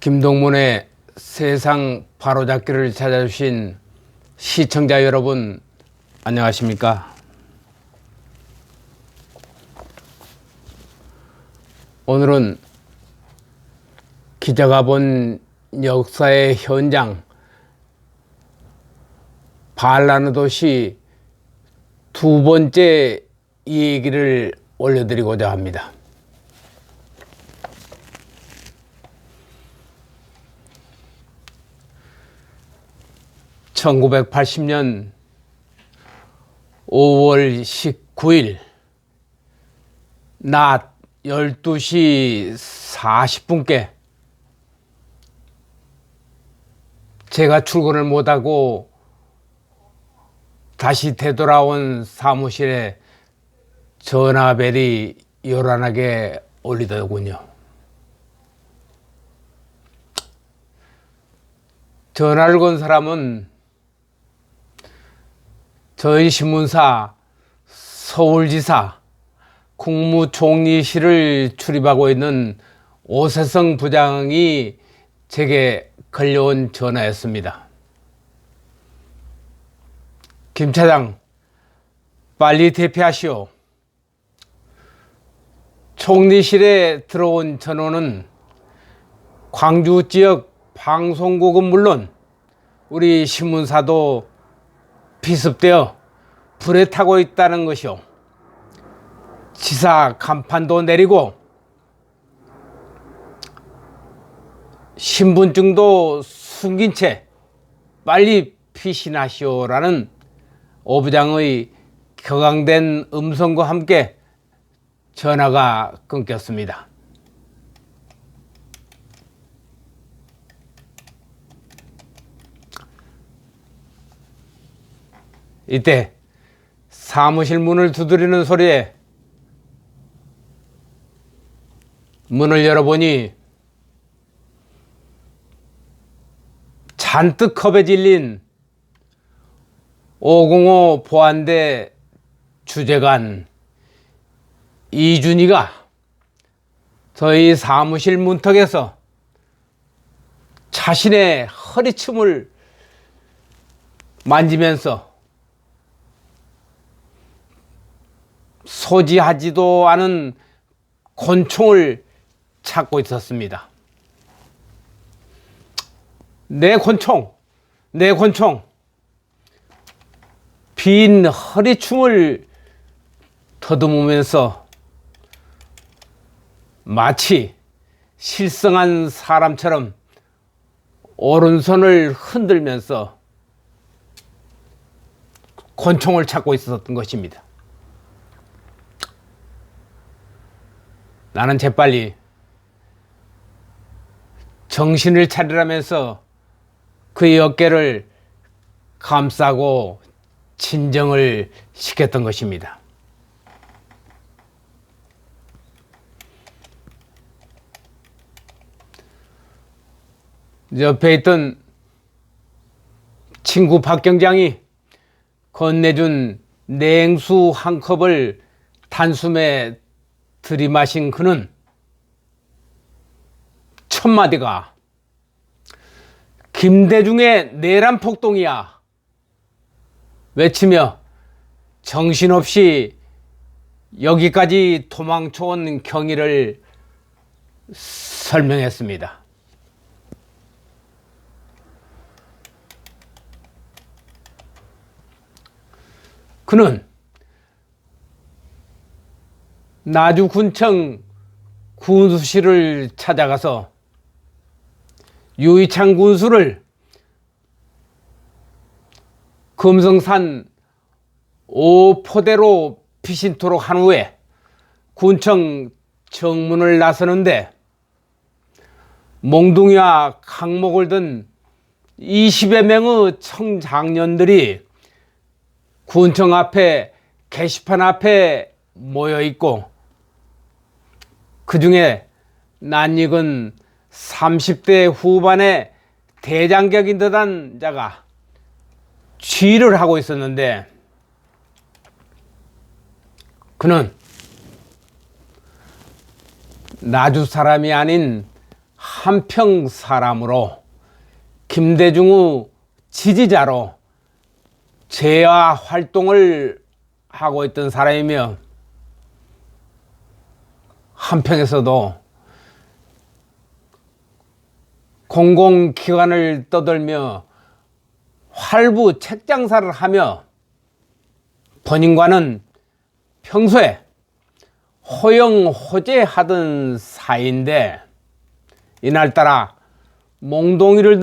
김동문의 세상 바로잡기를 찾아주신 시청자 여러분, 안녕하십니까? 오늘은 기자가 본 역사의 현장, 반란의 도시 두 번째 얘기를 올려드리고자 합니다. (1980년 5월 19일) 낮 12시 40분께 제가 출근을 못하고 다시 되돌아온 사무실에 전화벨이 요란하게 울리더군요. 전화를 건 사람은 저희 신문사 서울지사 국무총리실을 출입하고 있는 오세성 부장이 제게 걸려온 전화였습니다. 김 차장, 빨리 대피하시오. 총리실에 들어온 전원은 광주 지역 방송국은 물론 우리 신문사도 비습되어 불에 타고 있다는 것이오. 지사 간판도 내리고 신분증도 숨긴 채 빨리 피신하시오라는 오 부장의 격앙된 음성과 함께 전화가 끊겼습니다. 이때 사무실 문을 두드리는 소리에 문을 열어보니 잔뜩 컵에 질린 505 보안대 주재관 이준희가 저희 사무실 문턱에서 자신의 허리춤을 만지면서 소지하지도 않은 권총을 찾고 있었습니다. 내 권총. 빈 허리춤을 더듬으면서 마치 실성한 사람처럼 오른손을 흔들면서 권총을 찾고 있었던 것입니다. 나는 재빨리 정신을 차리라면서 그의 어깨를 감싸고 진정을 시켰던 것입니다. 옆에 있던 친구 박 경장이 건네준 냉수 한 컵을 단숨에 들이마신 그는 첫마디가 김대중의 내란 폭동이야 외치며 정신없이 여기까지 도망쳐온 경위를 설명했습니다. 그는 나주군청 군수실을 찾아가서 유이창 군수를 금성산 5포대로 피신토록 한 후에 군청 정문을 나서는데 몽둥이와 강목을 든 20여 명의 청장년들이 군청 앞에 게시판 앞에 모여 있고 그 중에 낯익은 30대 후반의 대장격인 듯한 자가 쥐를 하고 있었는데 그는 나주 사람이 아닌 한평 사람으로 김대중의 지지자로 재야 활동을 하고 있던 사람이며 한평에서도 공공기관을 떠돌며 활부 책장사를 하며 본인과는 평소에 호영호재하던 사이인데 이날따라 몽둥이를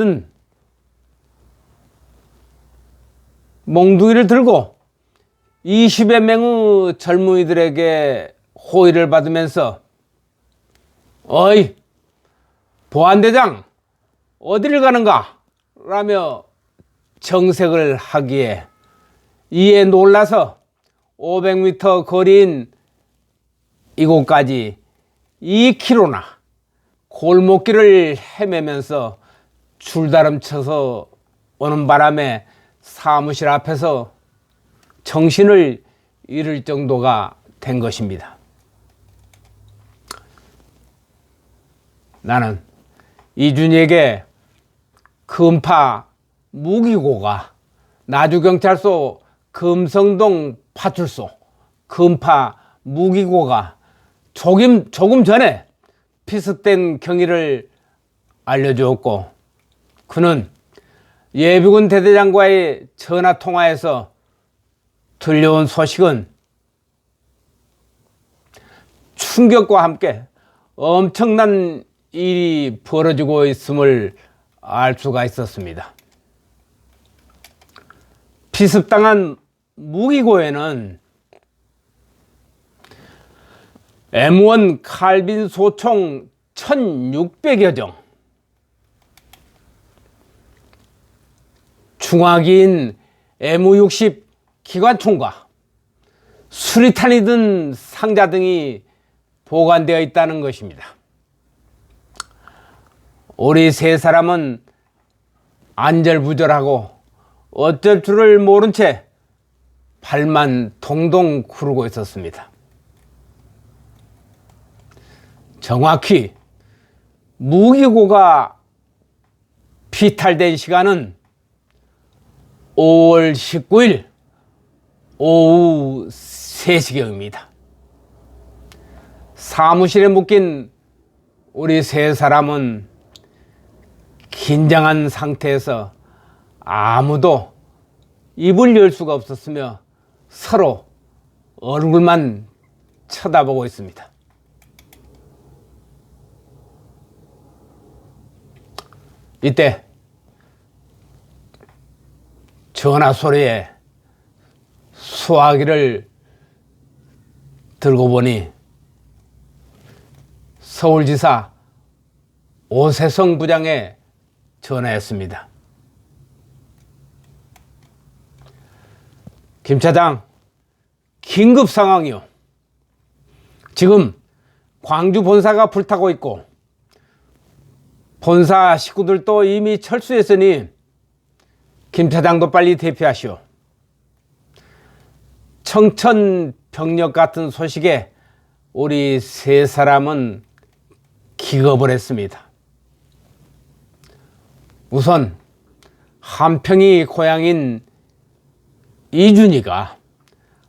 들고 20여 명의 젊은이들에게 호의를 받으면서 어이 보안대장 어디를 가는가? 라며 정색을 하기에 이에 놀라서 500m 거리인 이곳까지 2km나 골목길을 헤매면서 줄다름쳐서 오는 바람에 사무실 앞에서 정신을 잃을 정도가 된 것입니다. 나는 이준희에게 금파 무기고가 나주경찰서 금성동 파출소 금파 무기고가 조금 전에 피습된 경위를 알려주었고 그는 예비군 대대장과의 전화통화에서 들려온 소식은 충격과 함께 엄청난 일이 벌어지고 있음을 알 수가 있었습니다. 피습당한 무기고에는 M1 칼빈 소총 1600여 정, 중화기인 M60 기관총과 수리탄이 든 상자 등이 보관되어 있다는 것입니다. 우리 세 사람은 안절부절하고 어쩔 줄을 모른 채 발만 동동 구르고 있었습니다. 정확히 무기고가 피탈된 시간은 5월 19일 오후 3시경입니다. 사무실에 묶인 우리 세 사람은 긴장한 상태에서 아무도 입을 열 수가 없었으며 서로 얼굴만 쳐다보고 있습니다. 이때 전화 소리에 수화기를 들고 보니 서울지사 오세성 부장의 전화였습니다. 김 차장, 긴급 상황이요. 지금 광주 본사가 불타고 있고 본사 식구들도 이미 철수했으니 김 차장도 빨리 대피하시오. 청천벽력 같은 소식에 우리 세 사람은 기겁을 했습니다. 우선 한평이 고향인 이준희가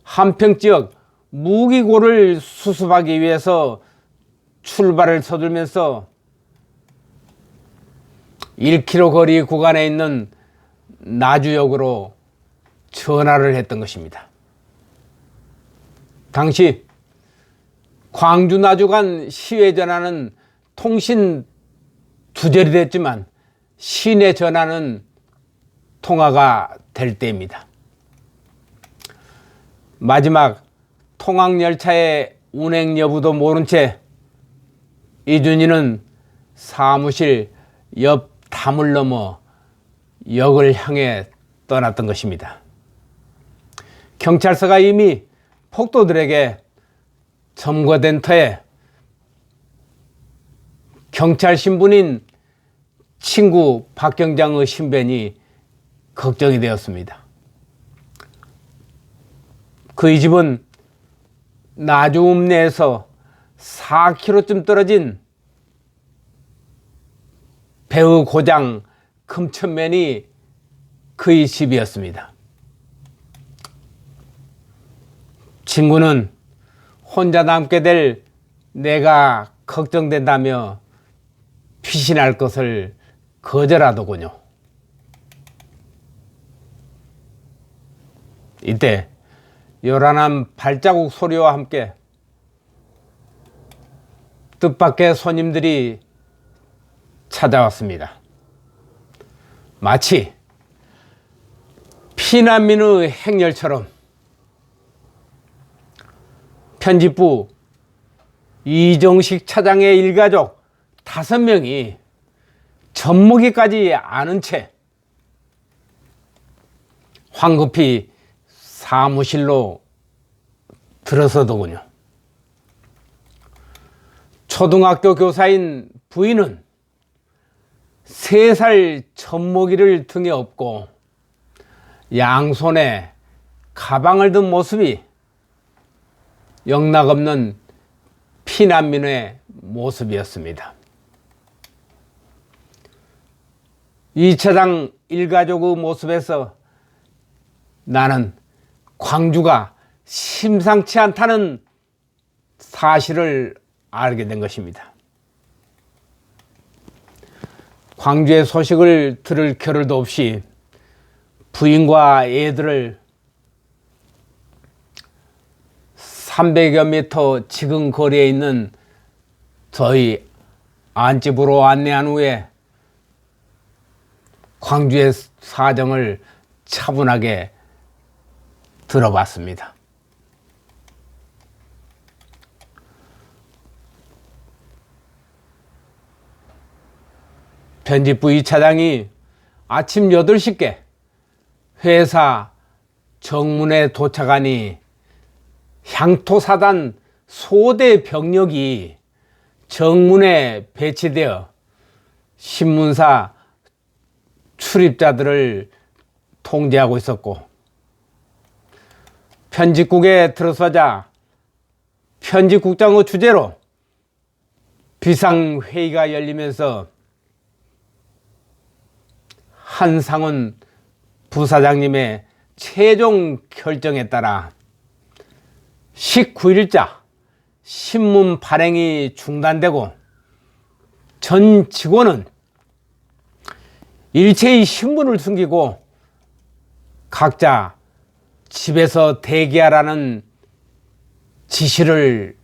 한평 지역 무기고를 수습하기 위해서 출발을 서둘면서 1km 거리 구간에 있는 나주역으로 전화를 했던 것입니다. 당시 광주 나주 간 시외 전화는 통신 두절이 됐지만 시내 전화는 통화가 될 때입니다. 마지막 통학열차의 운행 여부도 모른 채 이준희는 사무실 옆 담을 넘어 역을 향해 떠났던 것입니다. 경찰서가 이미 폭도들에게 점거된 터에 경찰 신분인 친구 박경장의 신변이 걱정이 되었습니다. 그의 집은 나주읍내에서 4km쯤 떨어진 배우 고장 금천면이 그의 집이었습니다. 친구는 혼자 남게 될 내가 걱정된다며 피신할 것을 거절하더군요. 이때 요란한 발자국 소리와 함께 뜻밖의 손님들이 찾아왔습니다. 마치 피난민의 행렬처럼 편집부 이정식 차장의 일가족 5명이 젖먹이까지 아는 채 황급히 사무실로 들어서더군요. 초등학교 교사인 부인은 3살 젖먹이를 등에 업고 양손에 가방을 든 모습이 영락없는 피난민의 모습이었습니다. 이 차장 일가족의 모습에서 나는 광주가 심상치 않다는 사실을 알게 된 것입니다. 광주의 소식을 들을 겨를도 없이 부인과 애들을 300여 미터 지근 거리에 있는 저희 안집으로 안내한 후에 광주의 사정을 차분하게 들어봤습니다. 편집부 이 차장이 아침 8시께 회사 정문에 도착하니 향토사단 소대 병력이 정문에 배치되어 신문사 출입자들을 통제하고 있었고, 편집국에 들어서자 편집국장의 주재로 비상회의가 열리면서 한상훈 부사장님의 최종 결정에 따라 19일자 신문 발행이 중단되고 전 직원은 일체의 신분을 숨기고 각자 집에서 대기하라는 지시를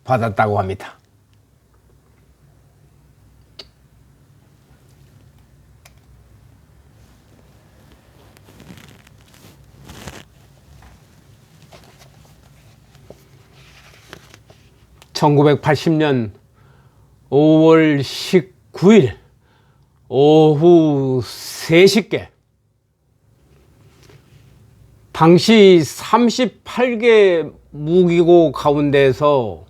받았다고 합니다. (1980년 5월 19일) 오후 3시께 당시 38개 무기고 가운데서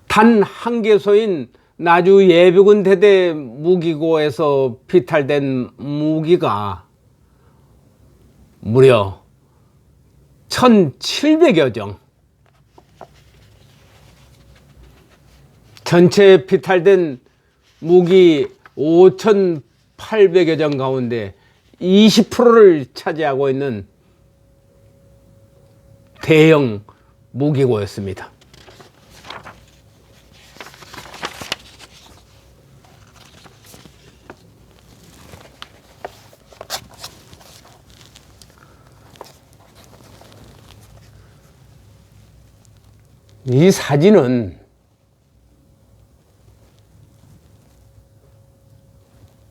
단 한 개소인 나주 예비군 대대 무기고에서 비탈된 무기가 무려 1,700여 정, 전체 비탈된 무기 5,800여 정 가운데 20%를 차지하고 있는 대형 무기고였습니다. 이 사진은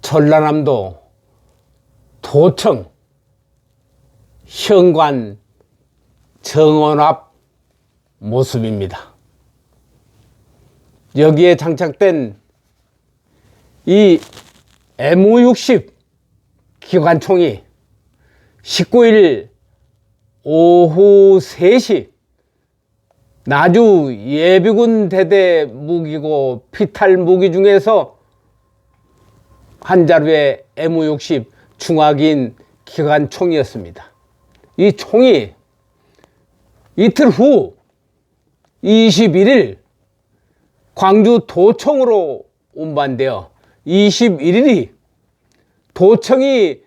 전라남도 도청 현관 정원 앞 모습입니다. 여기에 장착된 이 M60 기관총이 19일 오후 3시 나주 예비군 대대 무기고 피탈 무기 중에서 한 자루의 M60 중화기인 기관총이었습니다. 이 총이 이틀 후 21일 광주 도청으로 운반되어 21일이 도청이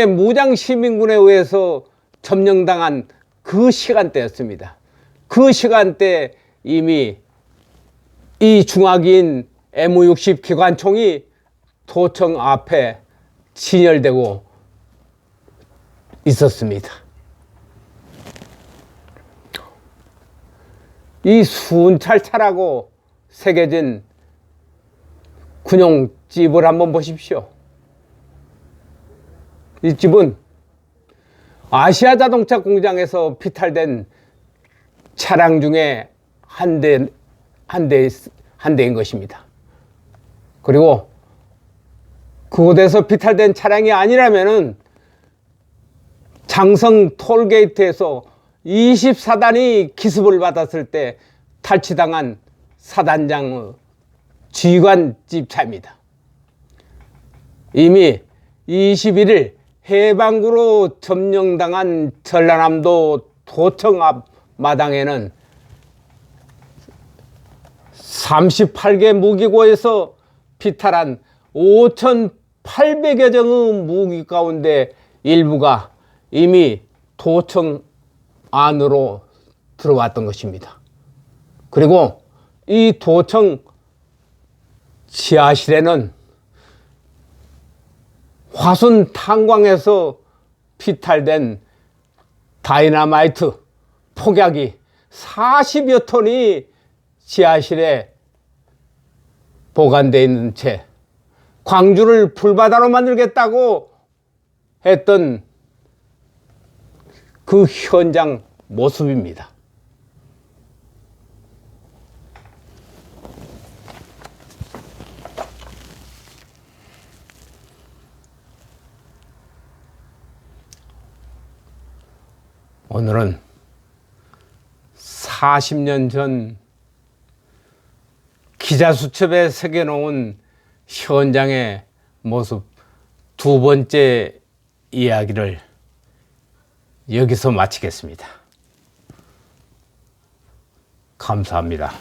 무장 시민군에 의해서 점령당한 그 시간대였습니다. 그 시간대 이미 이 중화기인 M60 기관총이 도청 앞에 진열되고 있었습니다. 이 순찰차라고 새겨진 군용집을 한번 보십시오. 이 집은 아시아 자동차 공장에서 피탈된 차량 중에 한 대인 것입니다. 그리고 그곳에서 피탈된 차량이 아니라면은 장성 톨게이트에서 24단이 기습을 받았을 때 탈취당한 사단장의 지휘관집 차입니다. 이미 21일 해방구로 점령당한 전라남도 도청 앞 마당에는 38개 무기고에서 피탈한 5,800여 정의 무기 가운데 일부가 이미 도청 안으로 들어왔던 것입니다. 그리고 이 도청 지하실에는 화순 탄광에서 피탈된 다이너마이트 폭약이 40여 톤이 지하실에 보관되어 있는 채 광주를 불바다로 만들겠다고 했던 그 현장 모습입니다. 오늘은 40년 전 기자수첩에 새겨놓은 현장의 모습 두 번째 이야기를 여기서 마치겠습니다. 감사합니다.